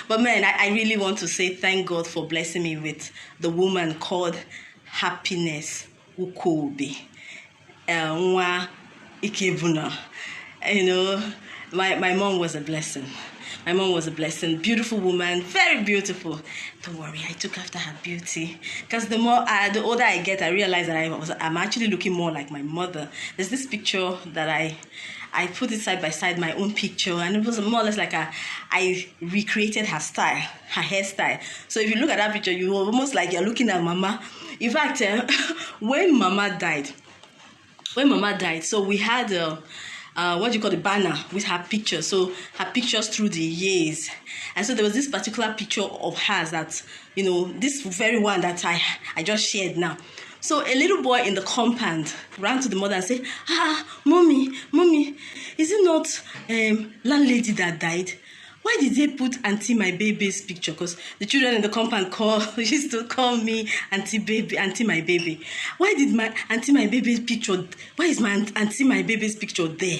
But man, I really want to say thank God for blessing me with the woman called Happiness Ukobi. Nwa Ikebuna. My mom was a blessing. My mom was a blessing. Beautiful woman, very beautiful. Don't worry, I took after her beauty. Because the older I get, I realize that I'm actually looking more like my mother. There's this picture that I put it side by side, my own picture, and it was more or less like I recreated her style, her hairstyle. So if you look at that picture, you almost like you're looking at Mama. In fact, when Mama died, so we had the banner with her picture. So her pictures through the years. And so there was this particular picture of hers that, this very one that I just shared now. So a little boy in the compound ran to the mother and said, mommy, is it not landlady that died? Why did they put Auntie My Baby's picture? Because the children in the compound used to call me Auntie My Baby. Why did my Auntie My Baby's picture, why is my Auntie My Baby's picture there?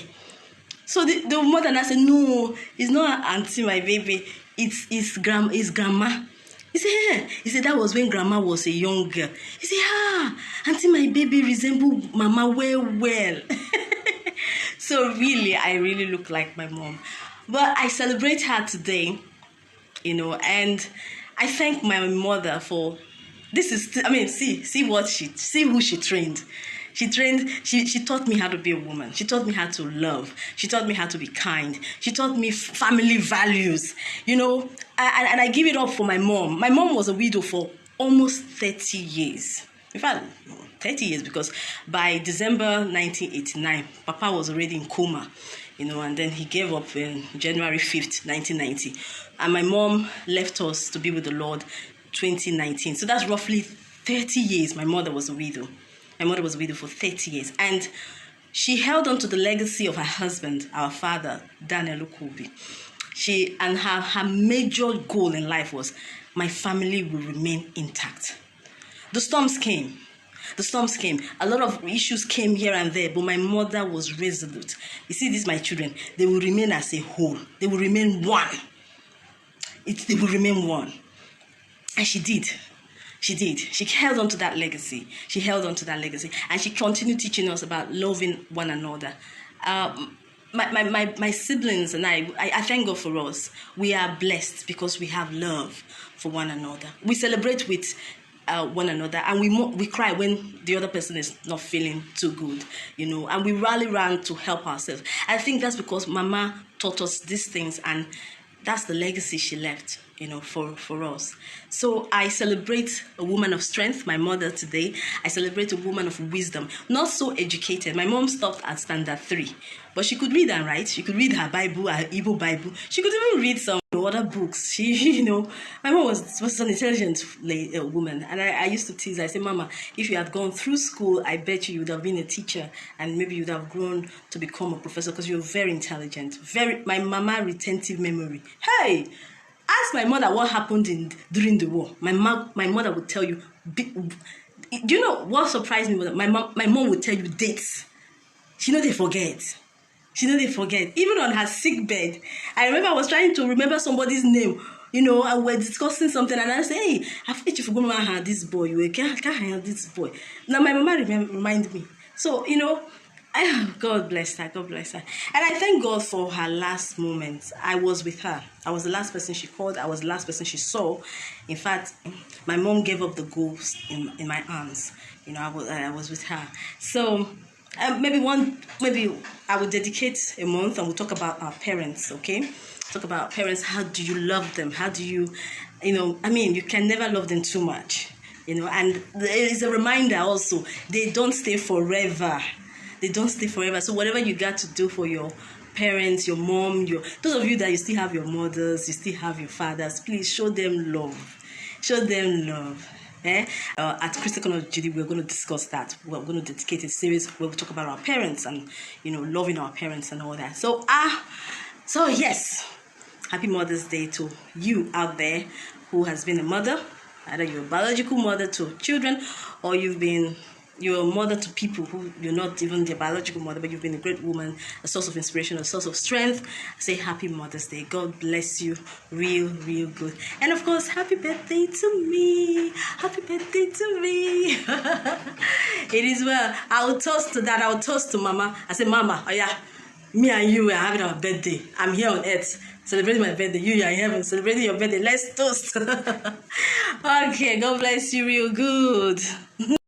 So the mother now said, no, it's not Auntie My Baby, it's grandma. He said that was when grandma was a young girl. He said, Auntie My Baby resembled Mama well. So really, I really look like my mom. But I celebrate her today, and I thank my mother for this. See who she trained. She taught me how to be a woman. She taught me how to love. She taught me how to be kind. She taught me family values, and I give it up for my mom. My mom was a widow for almost 30 years. In fact, 30 years, because by December 1989, Papa was already in coma. And then he gave up in January 5th, 1990. And my mom left us to be with the Lord 2019. So that's roughly 30 years my mother was a widow. My mother was a widow for 30 years. And she held on to the legacy of her husband, our father, Daniel Ukobi. Her major goal in life was, my family will remain intact. The storms came. A lot of issues came here and there, but my mother was resolute. You see, these my children, they will remain as a whole. They will remain one. They will remain one. And she did. She held on to that legacy. And she continued teaching us about loving one another. My siblings and I thank God for us. We are blessed because we have love for one another. We celebrate with one another, and we cry when the other person is not feeling too good, and we rally around to help ourselves. I think that's because Mama taught us these things, and that's the legacy she left, for us. So I celebrate a woman of strength, my mother, today. I celebrate a woman of wisdom, not so educated. My mom stopped at standard 3, but she could read and write. She could read her Bible, her Igbo Bible. She could even read some other books. My mom was an intelligent woman, and I used to tease her. I said, Mama, if you had gone through school, I bet you would have been a teacher, and maybe you'd have grown to become a professor, because you're very intelligent. My mama retentive memory. Hey, ask my mother what happened during the war. My mother would tell you. Do you know what surprised me was that my mom would tell you dates. She they forget. Even on her sick bed. I remember I was trying to remember somebody's name, and we're discussing something, and I said, hey, I've heard you forgot this boy. You can't handle this boy. Now my mama remind me. So, God bless her. And I thank God for her last moments. I was with her. I was the last person she called. I was the last person she saw. In fact, my mom gave up the ghost in my arms. I was with her. So maybe I will dedicate a month and we'll talk about our parents, okay? Talk about our parents. How do you love them? How do you, you can never love them too much, and there is a reminder also, they don't stay forever. So whatever you got to do for your parents, your mom, those of you that you still have your mothers, you still have your fathers, please show them love. At Christian Corner of Judy, we're going to discuss that. We're going to dedicate a series where we talk about our parents and loving our parents and all that. So yes, happy Mother's Day to you out there who has been a mother. Either you're a biological mother to children, or you've been you're a mother to people who you're not even their biological mother, but you've been a great woman, a source of inspiration, a source of strength. I say happy Mother's Day. God bless you real good. And of course, happy birthday to me. Happy birthday to me. It is well. I'll toast to that. I'll toast to Mama. I say, Mama, oh yeah, me and you are having our birthday. I'm here on earth celebrating my birthday. You are in heaven celebrating your birthday. Let's toast. Okay, God bless you real good.